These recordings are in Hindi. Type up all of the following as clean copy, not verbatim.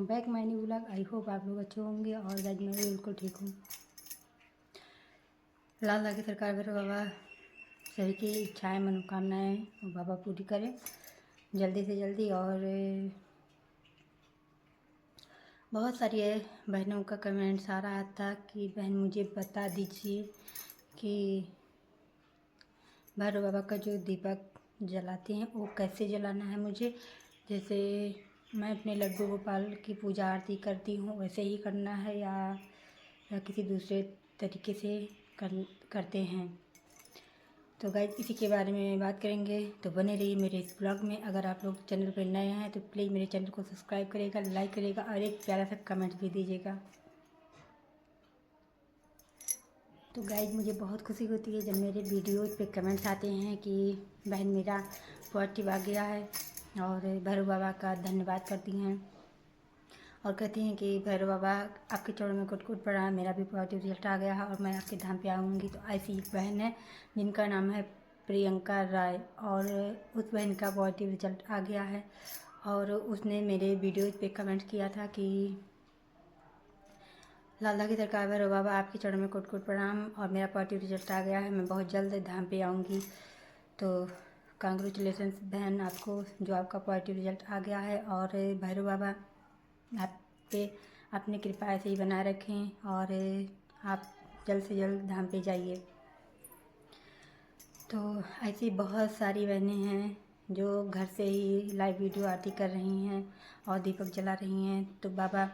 Back my new vlog. I hope आप लोग अच्छे होंगे और आज मैं भी बिल्कुल ठीक हूँ। लाल लाल की सरकार भैरव बाबा सभी की इच्छाएं मनोकामनाएं बाबा पूरी करें जल्दी से जल्दी। और बहुत सारी बहनों का कमेंट्स आ रहा था कि बहन मुझे बता दीजिए कि भैरव बाबा का जो दीपक जलाते हैं वो कैसे जलाना है मुझे। जैसे मैं अपने लड्डू गोपाल की पूजा आरती करती हूँ वैसे ही करना है या किसी दूसरे तरीके से करते हैं। तो गाइस इसी के बारे में बात करेंगे, तो बने रहिए मेरे इस ब्लॉग में। अगर आप लोग चैनल पर नए हैं तो प्लीज़ मेरे चैनल को सब्सक्राइब करेगा, लाइक करेगा और एक प्यारा सा कमेंट भी दीजिएगा। तो गाइज मुझे बहुत खुशी होती है जब मेरे वीडियोज़ पे कमेंट्स आते हैं कि बहन मेरा पॉजिटिव आ गया है, और भैरव बाबा का धन्यवाद करती हैं और कहती हैं कि भैरव बाबा आपके चरणों में कुट कुट पड़ा, मेरा भी पॉजिटिव रिजल्ट आ गया है और मैं आपके धाम पे आऊँगी। तो ऐसी एक बहन है जिनका नाम है प्रियंका राय, और उस बहन का पॉजिटिव रिजल्ट आ गया है और उसने मेरे वीडियोज़ पे कमेंट किया था कि लाला की सरकार भैरव बाबा आपके चरणों में कोट कोट प्रणाम और मेरा पॉजिटिव रिजल्ट आ गया है, मैं बहुत जल्द धाम पे आऊँगी। तो कांग्रेचुलेसन्स बहन आपको, जो आपका पॉजिटिव रिजल्ट आ गया है। और भैरव बाबा आप पे अपनी कृपा ऐसे ही बनाए रखें और आप जल्द से जल्द धाम पे जाइए। तो ऐसी बहुत सारी बहनें हैं जो घर से ही लाइव वीडियो आरती कर रही हैं और दीपक जला रही हैं। तो बाबा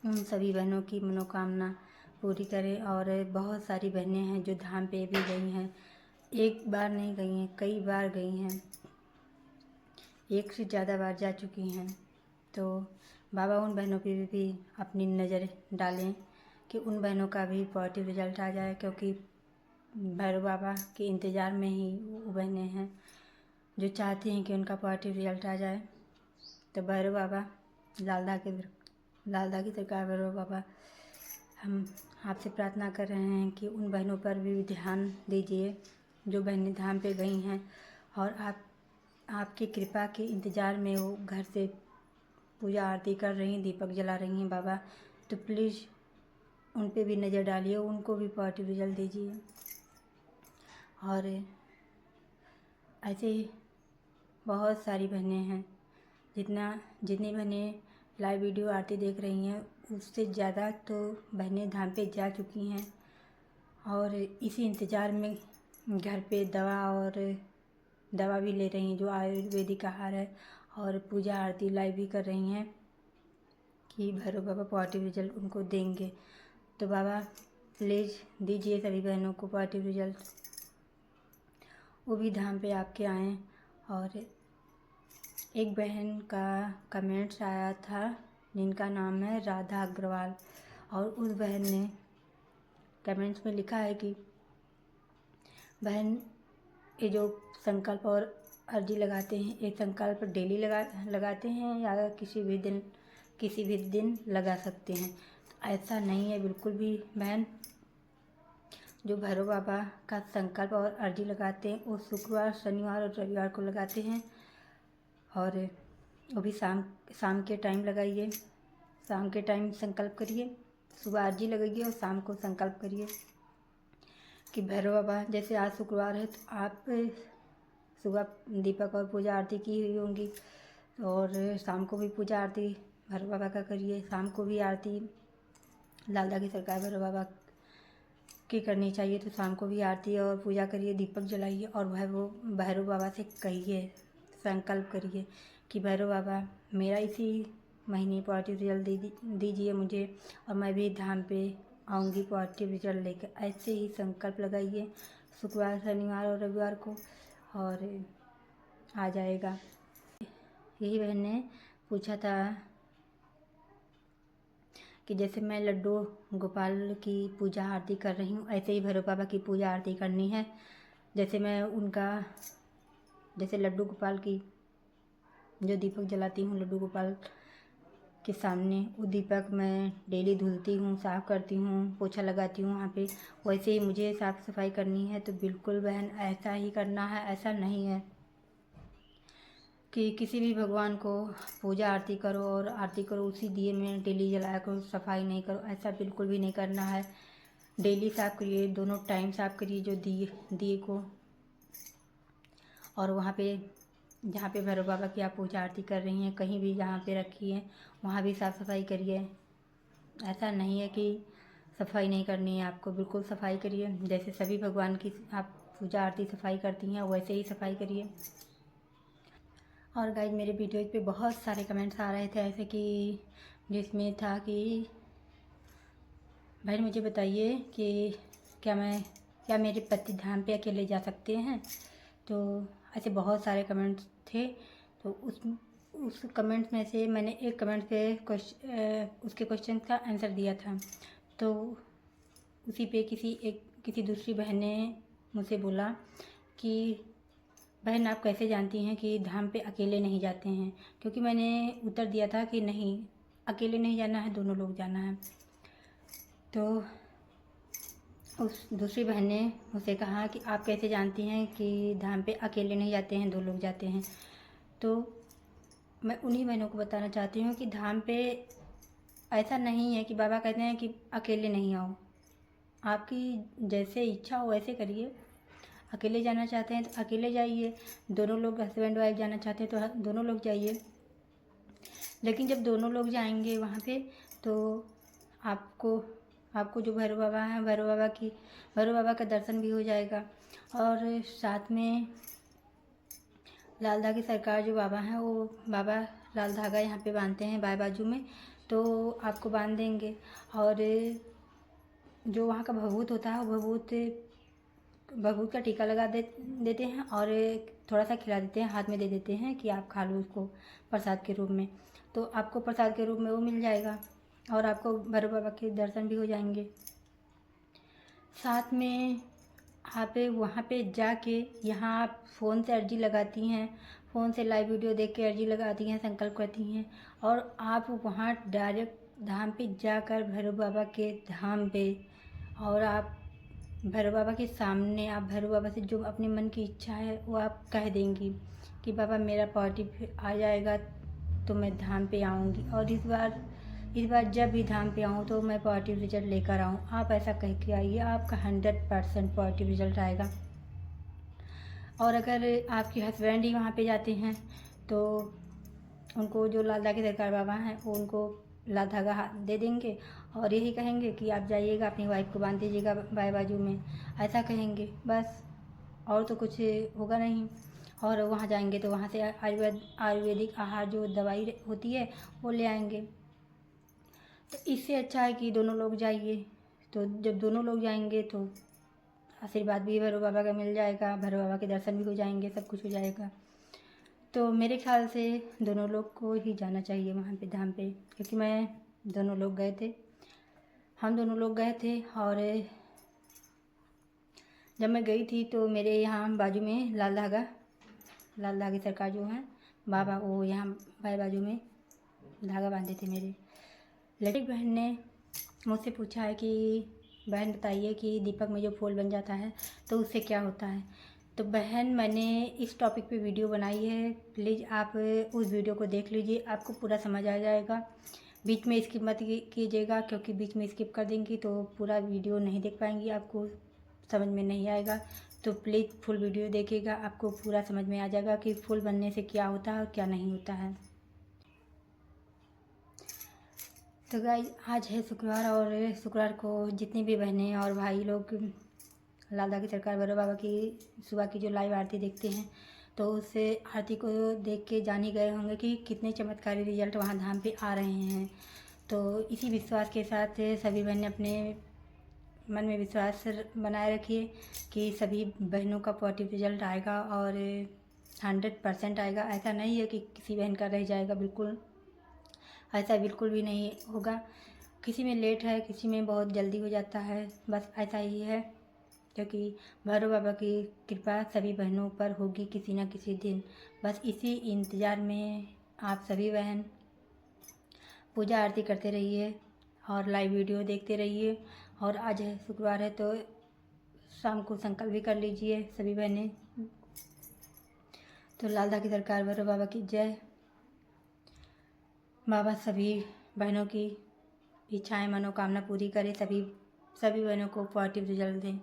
उन सभी बहनों की मनोकामना पूरी करें। और बहुत सारी बहनें हैं जो धाम पे भी गई हैं, एक बार नहीं गई हैं, कई बार गई हैं, एक से ज़्यादा बार जा चुकी हैं। तो बाबा उन बहनों पे भी अपनी नज़र डालें कि उन बहनों का भी पॉजिटिव रिजल्ट आ जाए, क्योंकि भैरव बाबा के इंतज़ार में ही वो बहनें हैं जो चाहती हैं कि उनका पॉजिटिव रिजल्ट आ जाए। तो भैरव बाबा लालदा की सरकार भैरव बाबा, हम आपसे प्रार्थना कर रहे हैं कि उन बहनों पर भी ध्यान दीजिए जो बहनें धाम पे गई हैं और आपकी कृपा के इंतज़ार में वो घर से पूजा आरती कर रही हैं, दीपक जला रही हैं बाबा। तो प्लीज़ उन पे भी नज़र डालिए, उनको भी पॉजिटिव रिजल्ट दीजिए। और ऐसे ही बहुत सारी बहनें हैं, जितनी बहनें लाइव वीडियो आरती देख रही हैं उससे ज़्यादा तो बहनें धाम पे जा चुकी हैं और इसी इंतज़ार में घर पे दवा भी ले रही हैं जो आयुर्वेदिक आहार है, और पूजा आरती लाइव भी कर रही हैं कि भैरव बाबा पॉजिटिव रिजल्ट उनको देंगे। तो बाबा प्लीज़ दीजिए सभी बहनों को पॉजिटिव रिजल्ट, वो भी धाम पे आपके आएँ। और एक बहन का कमेंट्स आया था जिनका नाम है राधा अग्रवाल, और उस बहन ने कमेंट्स में लिखा है कि बहन ये जो संकल्प और अर्जी लगाते हैं, ये संकल्प डेली लगाते हैं या किसी भी दिन लगा सकते हैं। तो ऐसा नहीं है बिल्कुल भी बहन। जो भैरव बाबा का संकल्प और अर्जी लगाते हैं वो शुक्रवार, शनिवार और रविवार को लगाते हैं, और वो भी शाम के टाइम लगाइए, शाम के टाइम संकल्प करिए, सुबह अर्जी लगाइए और शाम को संकल्प करिए कि भैरव बाबा, जैसे आज शुक्रवार है तो आप सुबह दीपक और पूजा आरती की हुई होंगी और शाम को भी पूजा आरती भैरव बाबा का करिए, शाम को भी आरती लालदा की सरकार भैरव बाबा की करनी चाहिए। तो शाम को भी आरती और पूजा करिए, दीपक जलाइए और भैरव बाबा से कहिए, संकल्प करिए कि भैरव बाबा मेरा इसी महीने पॉजिटिव रिजल्ट दीजिए मुझे और मैं भी धाम पे आऊँगी पॉजिटिव रिजल्ट लेकर। ऐसे ही संकल्प लगाइए शुक्रवार, शनिवार और रविवार को, और आ जाएगा। यही बहन ने पूछा था कि जैसे मैं लड्डू गोपाल की पूजा आरती कर रही हूँ ऐसे ही भैरव बाबा की पूजा आरती करनी है। जैसे मैं जैसे लड्डू गोपाल की जो दीपक जलाती हूँ लड्डू गोपाल के सामने, वो दीपक मैं डेली धुलती हूँ, साफ़ करती हूँ, पोछा लगाती हूँ वहाँ पे, वैसे ही मुझे साफ़ सफाई करनी है। तो बिल्कुल बहन ऐसा ही करना है, ऐसा नहीं है कि किसी भी भगवान को पूजा आरती करो और आरती करो उसी दिए में डेली जलाया करो, सफाई नहीं करो, ऐसा बिल्कुल भी नहीं करना है। डेली साफ़ करिए, दोनों टाइम साफ़ करिए जो दिए को। और वहाँ पे जहाँ पे भैरव बाबा की आप पूजा आरती कर रही हैं, कहीं भी जहाँ पे रखी हैं वहाँ भी साफ़ सफाई करिए। ऐसा नहीं है कि सफाई नहीं करनी है आपको, बिल्कुल सफाई करिए। जैसे सभी भगवान की आप पूजा आरती सफाई करती हैं वैसे ही सफाई करिए। और गाइस मेरे वीडियोज़ पे बहुत सारे कमेंट्स आ रहे थे ऐसे कि जिसमें था कि भाई मुझे बताइए कि क्या मेरे पति धाम पे अकेले जा सकते हैं। तो ऐसे बहुत सारे कमेंट्स थे। तो उस कमेंट्स में से मैंने एक कमेंट पे उसके क्वेश्चन का आंसर दिया था। तो उसी पे किसी दूसरी बहन ने मुझसे बोला कि बहन आप कैसे जानती हैं कि धाम पे अकेले नहीं जाते हैं, क्योंकि मैंने उत्तर दिया था कि नहीं, अकेले नहीं जाना है, दोनों लोग जाना है। तो उस दूसरी बहन ने मुझसे कहा कि आप कैसे जानती हैं कि धाम पे अकेले नहीं जाते हैं, दो लोग जाते हैं। तो मैं उन्हीं बहनों को बताना चाहती हूँ कि धाम पे ऐसा नहीं है कि बाबा कहते हैं कि अकेले नहीं आओ। आपकी जैसे इच्छा हो वैसे करिए। अकेले जाना चाहते हैं तो अकेले जाइए, दोनों लोग हस्बैंड वाइफ जाना चाहते हैं तो दोनों लोग जाइए। लेकिन जब दोनों लोग जाएंगे वहाँ पे तो आपको जो भैरव बाबा हैं, भैरव बाबा का दर्शन भी हो जाएगा। और साथ में लाल धागे सरकार जो बाबा हैं वो बाबा लाल धागा यहाँ पे बांधते हैं बाएं बाजू में, तो आपको बांध देंगे। और जो वहाँ का भभूत होता है वो भभूत का टीका लगा देते हैं और थोड़ा सा खिला देते हैं, हाथ में दे देते हैं कि आप खा लो उसको प्रसाद के रूप में। तो आपको प्रसाद के रूप में वो मिल जाएगा और आपको भैरव बाबा के दर्शन भी हो जाएंगे। साथ में आप वहाँ पे जाके यहाँ आप फ़ोन से अर्जी लगाती हैं, फ़ोन से लाइव वीडियो देख के अर्जी लगाती हैं, संकल्प करती हैं और आप वहाँ डायरेक्ट धाम पे जाकर भैरव बाबा के धाम पे और आप भैरव बाबा के सामने आप भैरव बाबा से जो अपने मन की इच्छा है वो आप कह देंगी कि बाबा मेरा पॉजिटिव आ जाएगा तो मैं धाम पे आऊँगी और इस बार जब भी धाम पे आऊँ तो मैं पॉजिटिव रिजल्ट लेकर आऊँ। आप ऐसा कह के आइए, आपका 100% पॉजिटिव रिजल्ट आएगा। और अगर आपके हस्बैंड ही वहाँ पे जाते हैं तो उनको जो लाल धागे सरकार बाबा हैं वो उनको लाल धागा दे देंगे और यही कहेंगे कि आप जाइएगा अपनी वाइफ को बांध दीजिएगा बाएं बाजू में, ऐसा कहेंगे बस, और तो कुछ होगा नहीं। और वहाँ जाएंगे तो वहाँ से आयुर्वेदिक आहार जो दवाई होती है वो ले आएंगे। तो इससे अच्छा है कि दोनों लोग जाइए। तो जब दोनों लोग जाएंगे तो आशीर्वाद भी भैरव बाबा का मिल जाएगा, भैरव बाबा के दर्शन भी हो जाएंगे, सब कुछ हो जाएगा। तो मेरे ख्याल से दोनों लोग को ही जाना चाहिए वहाँ पे धाम पे, क्योंकि हम दोनों लोग गए थे। और जब मैं गई थी तो मेरे यहाँ बाजू में लाल धागे सरकार जो हैं बाबा वो यहाँ बाएं बाजू में धागा बांधे थे मेरे। लड़की बहन ने मुझसे पूछा है कि बहन बताइए कि दीपक में जो फूल बन जाता है तो उससे क्या होता है। तो बहन मैंने इस टॉपिक पे वीडियो बनाई है, प्लीज़ आप उस वीडियो को देख लीजिए, आपको पूरा समझ आ जाएगा। बीच में स्किप मत कीजिएगा, क्योंकि बीच में स्किप कर देंगी तो पूरा वीडियो नहीं देख पाएंगी, आपको समझ में नहीं आएगा। तो प्लीज़ फुल वीडियो देखिएगा, आपको पूरा समझ में आ जाएगा कि फूल बनने से क्या होता है और क्या नहीं होता है। तो गाइस आज है शुक्रवार और शुक्रवार को जितनी भी बहनें और भाई लोग लाल धागे सरकार भैरव बाबा की सुबह की जो लाइव आरती देखते हैं तो उस आरती को देख के जान ही गए होंगे कि कितने चमत्कारी रिजल्ट वहाँ धाम पे आ रहे हैं। तो इसी विश्वास के साथ सभी बहनें अपने मन में विश्वास बनाए रखिए कि सभी बहनों का पॉजिटिव रिजल्ट आएगा और 100% आएगा। ऐसा नहीं है कि किसी बहन का रह जाएगा, बिल्कुल ऐसा बिल्कुल भी नहीं होगा। किसी में लेट है, किसी में बहुत जल्दी हो जाता है, बस ऐसा ही है, क्योंकि भैरव बाबा की कृपा सभी बहनों पर होगी किसी न किसी दिन। बस इसी इंतज़ार में आप सभी बहन पूजा आरती करते रहिए और लाइव वीडियो देखते रहिए। और आज है शुक्रवार है तो शाम को संकल्प भी कर लीजिए सभी बहनें। तो लालदा की सरकार भैरव बाबा की जय। बाबा सभी बहनों की इच्छाएं मनोकामना पूरी करे, सभी बहनों को पॉजिटिव रिजल्ट दें।